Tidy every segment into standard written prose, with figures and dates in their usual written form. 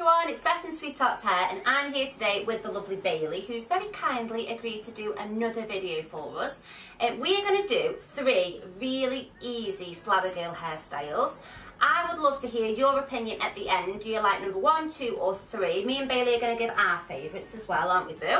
everyone, it's Beth from SweetHearts Hair and I'm here today with the lovely Bailey, who's very kindly agreed to do another video for us. We are going to do 3 really easy flower girl hairstyles. I would love to hear your opinion at the end. Do you like number 1, 2 or 3? Me and Bailey are going to give our favourites as well, aren't we, Boo?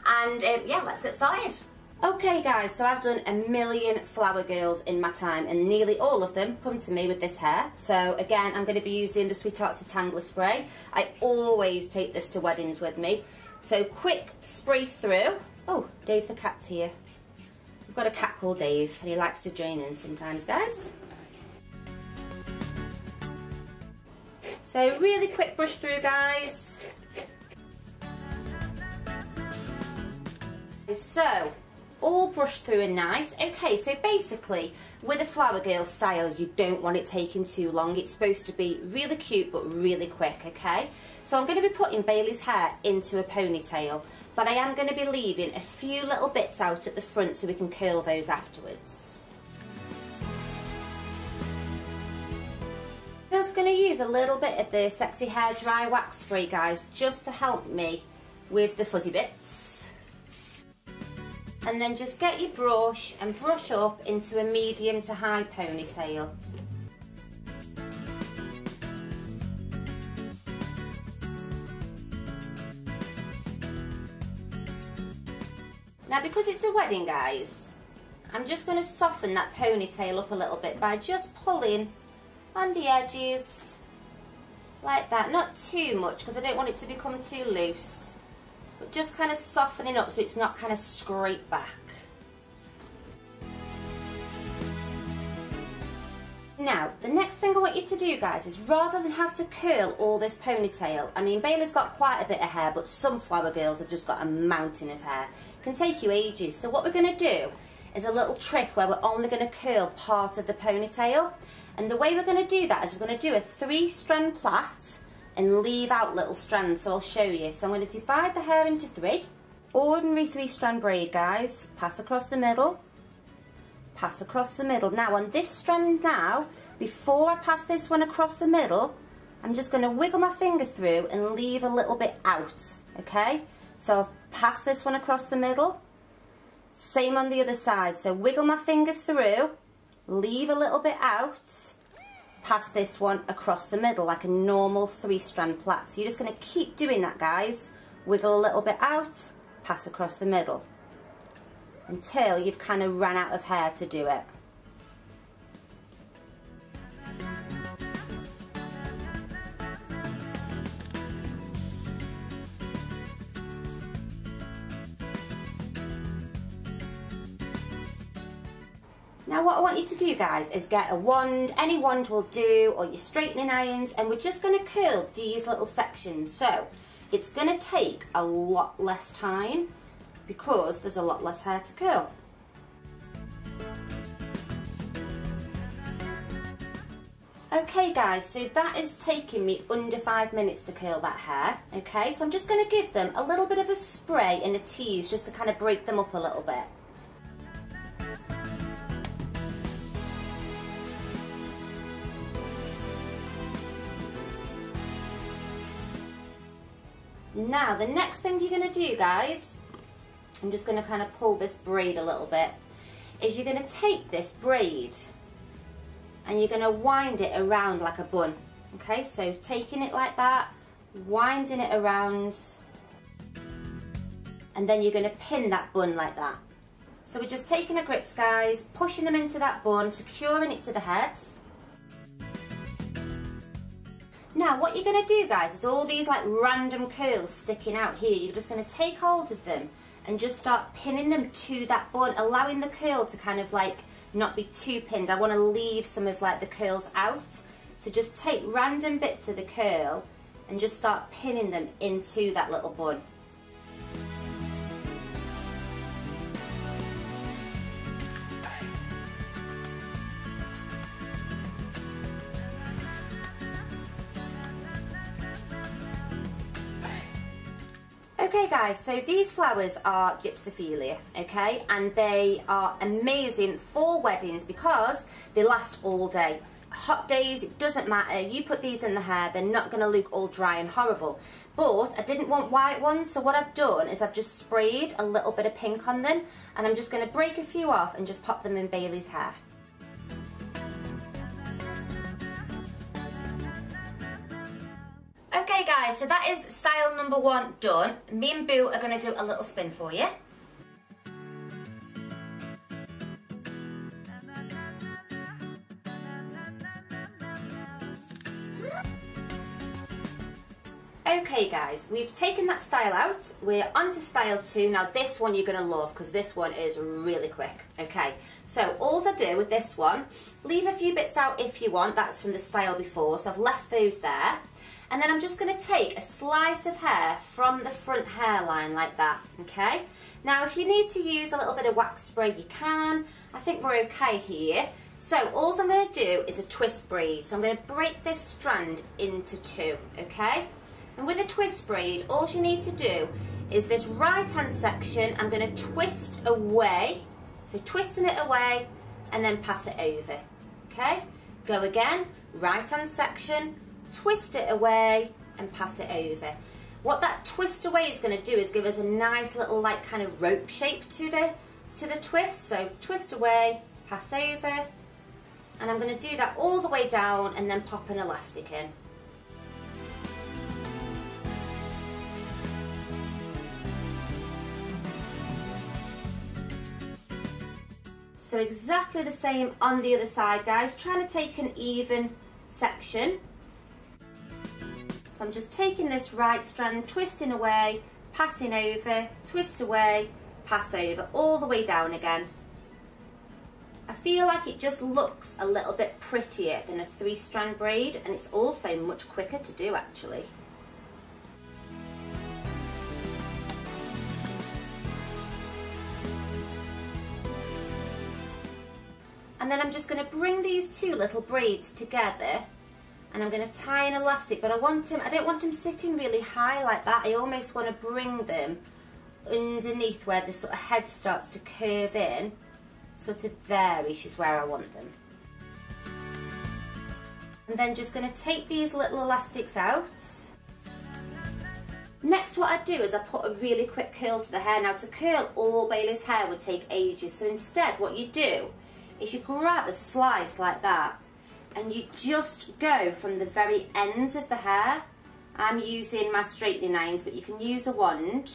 And yeah, let's get started. Okay guys, so I've done a million flower girls in my time and nearly all of them come to me with this hair. So again, I'm going to be using the SweetHearts Detangler Spray. I always take this to weddings with me. So quick spray through. Oh, Dave the cat's here. We've got a cat called Dave and he likes to join in sometimes, guys. So really quick brush through, guys. So all brushed through and nice. Okay, so basically with a flower girl style you don't want it taking too long. It's supposed to be really cute but really quick, okay? So I'm going to be putting Bailey's hair into a ponytail, but I am going to be leaving a few little bits out at the front so we can curl those afterwards. Just going to use a little bit of the Sexy Hair Dry Wax Spray, guys, just to help me with the fuzzy bits. And then just get your brush and brush up into a medium to high ponytail. Now because it's a wedding, guys, I'm just going to soften that ponytail up a little bit by just pulling on the edges like that. Not too much because I don't want it to become too loose. But just kind of softening up so it's not kind of scraped back. Now, the next thing I want you to do, guys, is rather than have to curl all this ponytail, I mean, Bailey's got quite a bit of hair, but some flower girls have just got a mountain of hair. It can take you ages. So what we're going to do is a little trick where we're only going to curl part of the ponytail. And the way we're going to do that is we're going to do a 3-strand plait and leave out little strands, so I'll show you. So I'm going to divide the hair into 3. Ordinary 3-strand braid, guys. Pass across the middle. Pass across the middle. Now on this strand now, before I pass this one across the middle, I'm just going to wiggle my finger through and leave a little bit out, okay? So I've passed this one across the middle. Same on the other side. So wiggle my finger through, leave a little bit out, pass this one across the middle like a normal 3-strand plait. So you're just going to keep doing that, guys. Wiggle a little bit out, pass across the middle until you've kind of run out of hair to do it. Now what I want you to do, guys, is get a wand, any wand will do, or your straightening irons, and we're just going to curl these little sections. So it's going to take a lot less time because there's a lot less hair to curl. Okay guys, so that is taking me under 5 minutes to curl that hair. Okay, so I'm just going to give them a little bit of a spray and a tease just to kind of break them up a little bit. Now the next thing you're going to do, guys, I'm just going to kind of pull this braid a little bit, is you're going to take this braid and you're going to wind it around like a bun. Okay, so taking it like that, winding it around, and then you're going to pin that bun like that. So we're just taking the grips, guys, pushing them into that bun, securing it to the heads. Now what you're going to do, guys, is all these like random curls sticking out here, you're just going to take hold of them and just start pinning them to that bun, allowing the curl to kind of like not be too pinned. I want to leave some of like the curls out. So just take random bits of the curl and just start pinning them into that little bun. Okay guys, so these flowers are Gypsophilia, okay, and they are amazing for weddings because they last all day. hot days, it doesn't matter. You put these in the hair, they're not going to look all dry and horrible. But I didn't want white ones, so what I've done is I've just sprayed a little bit of pink on them, and I'm just going to break a few off and just pop them in Bailey's hair. Okay guys, so that is style number 1 done. Me and Boo are going to do a little spin for you. Okay guys, we've taken that style out, we're on to style 2. Now this one you're going to love because this one is really quick. Okay, so all I do with this one, leave a few bits out if you want, that's from the style before, so I've left those there. And then I'm just going to take a slice of hair from the front hairline like that, okay? Now if you need to use a little bit of wax spray you can, I think we're okay here. So all I'm going to do is a twist braid, so I'm going to break this strand into 2, okay? And with a twist braid, all you need to do is this right hand section, I'm going to twist away, so twisting it away and then pass it over, okay? Go again, right hand section, twist it away and pass it over. What that twist away is going to do is give us a nice little like kind of rope shape to the twist. So twist away, pass over, and I'm going to do that all the way down and then pop an elastic in. So exactly the same on the other side, guys, trying to take an even section. So I'm just taking this right strand, twisting away, passing over, twist away, pass over, all the way down again. I feel like it just looks a little bit prettier than a 3-strand braid, and it's also much quicker to do actually. And then I'm just going to bring these 2 little braids together, and I'm going to tie an elastic, but I don't want them sitting really high like that. I almost want to bring them underneath where the sort of head starts to curve in, sort of there-ish is where I want them. And then just going to take these little elastics out. Next what I do is I put a really quick curl to the hair. Now to curl all Bailey's hair would take ages, so instead what you do is you grab a slice like that and you just go from the very ends of the hair. I'm using my straightening irons, but you can use a wand.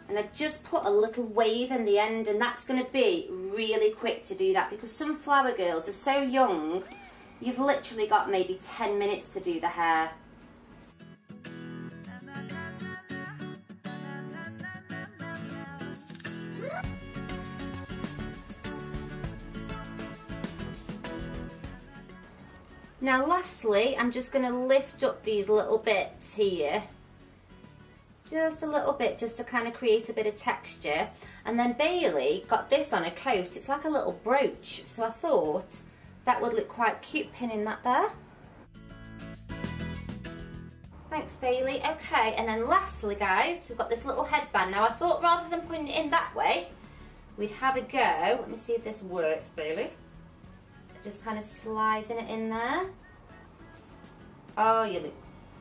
And I just put a little wave in the end, and that's going to be really quick to do that because some flower girls are so young, you've literally got maybe 10 minutes to do the hair. Now lastly, I'm just going to lift up these little bits here, just a little bit, just to kind of create a bit of texture. And then Bailey got this on a coat, it's like a little brooch, so I thought that would look quite cute pinning that there. Thanks Bailey. Okay, and then lastly guys, we've got this little headband. Now I thought rather than putting it in that way, we'd have a go. Let me see if this works, Bailey. Just kind of sliding it in there. Oh, you look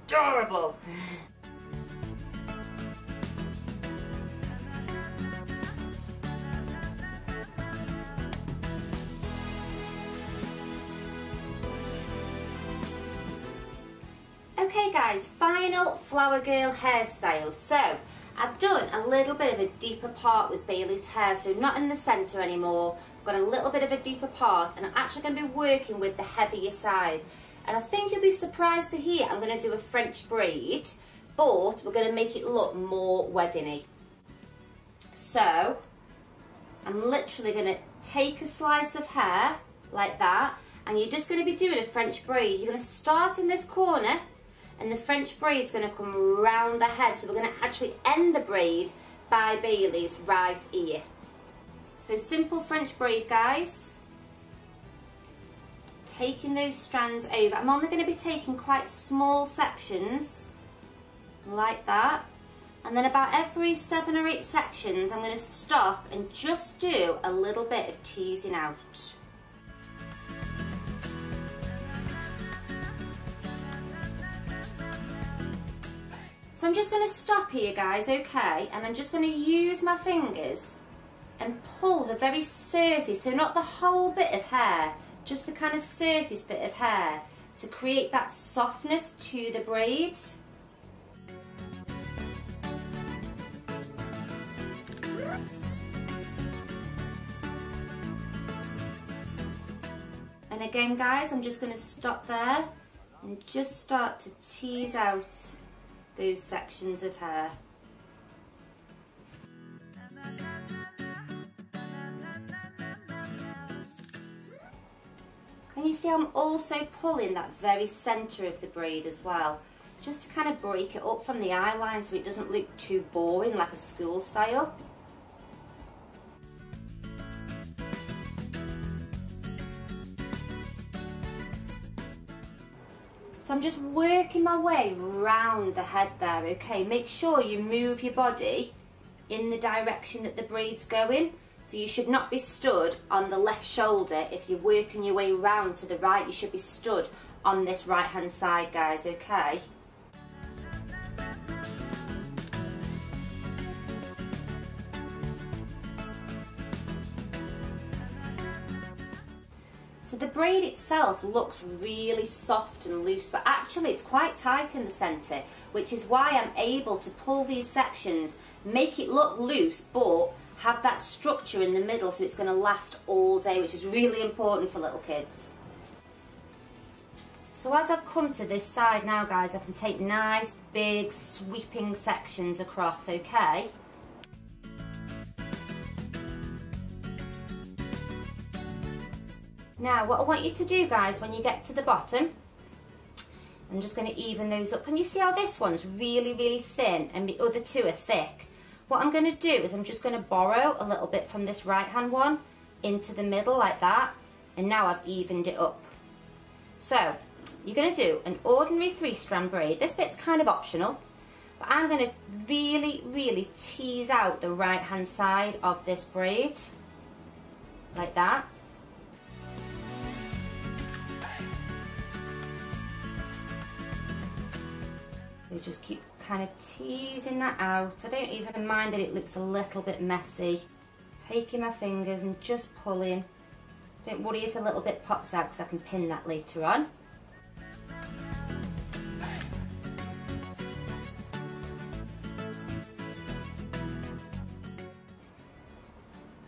adorable. Okay guys, final flower girl hairstyle. So I've done a little bit of a deeper part with Bailey's hair, so not in the centre anymore. Got a little bit of a deeper part, and I'm actually going to be working with the heavier side. And I think you'll be surprised to hear I'm going to do a French braid, but we're going to make it look more wedding-y. So I'm literally going to take a slice of hair like that, and you're just going to be doing a French braid. You're going to start in this corner, and the French braid's going to come round the head. So we're going to actually end the braid by Bailey's right ear. So simple French braid, guys. Taking those strands over. I'm only going to be taking quite small sections, like that. And then about every 7 or 8 sections, I'm going to stop and just do a little bit of teasing out. So I'm just going to stop here, guys, okay? And I'm just going to use my fingers and pull the very surface, so not the whole bit of hair, just the kind of surface bit of hair, to create that softness to the braid. And again, guys, I'm just going to stop there and just start to tease out those sections of hair. And you see I'm also pulling that very centre of the braid as well, just to kind of break it up from the eye line so it doesn't look too boring like a school style. So I'm just working my way round the head there, okay? Make sure you move your body in the direction that the braid's going. So you should not be stood on the left shoulder. If you're working your way round to the right, you should be stood on this right hand side, guys, okay? So the braid itself looks really soft and loose, but actually it's quite tight in the centre, which is why I'm able to pull these sections, make it look loose, but have that structure in the middle so it's going to last all day, which is really important for little kids. So as I've come to this side now, guys, I can take nice, big, sweeping sections across, okay? Now, what I want you to do, guys, when you get to the bottom, I'm just going to even those up. Can you see how this one's really, really thin and the other two are thick? What I'm going to do is I'm just going to borrow a little bit from this right-hand one into the middle like that, and now I've evened it up. So, you're going to do an ordinary 3-strand braid. This bit's kind of optional, but I'm going to really, really tease out the right-hand side of this braid, like that. We just keep kind of teasing that out. I don't even mind that it looks a little bit messy. Taking my fingers and just pulling. Don't worry if a little bit pops out because I can pin that later on.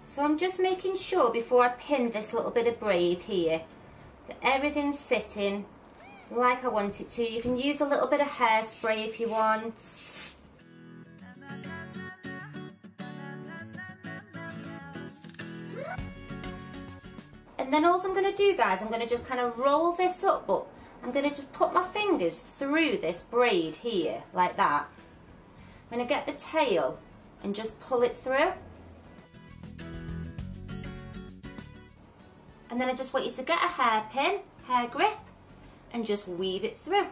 So I'm just making sure before I pin this little bit of braid here that everything's sitting like I want it to. You can use a little bit of hairspray if you want. And then all I'm going to do, guys, I'm going to just kind of roll this up, but I'm going to just put my fingers through this braid here, like that. I'm going to get the tail and just pull it through. And then I just want you to get a hairpin, hair grip, and just weave it through.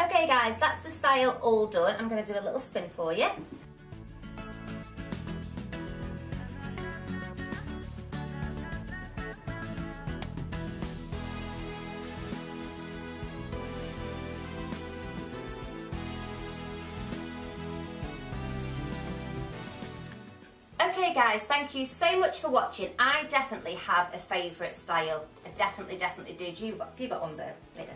Okay guys, that's the style all done. I'm going to do a little spin for you. Okay guys, thank you so much for watching. I definitely have a favourite style. I definitely do. Have you got one, Boo? Wait,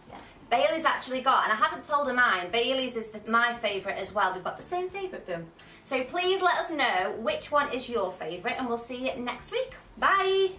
yeah. Bailey's actually got, and I haven't told her mine, Bailey's is my favourite as well. We've got the same favourite, Boo. So please let us know which one is your favourite, and we'll see you next week. Bye!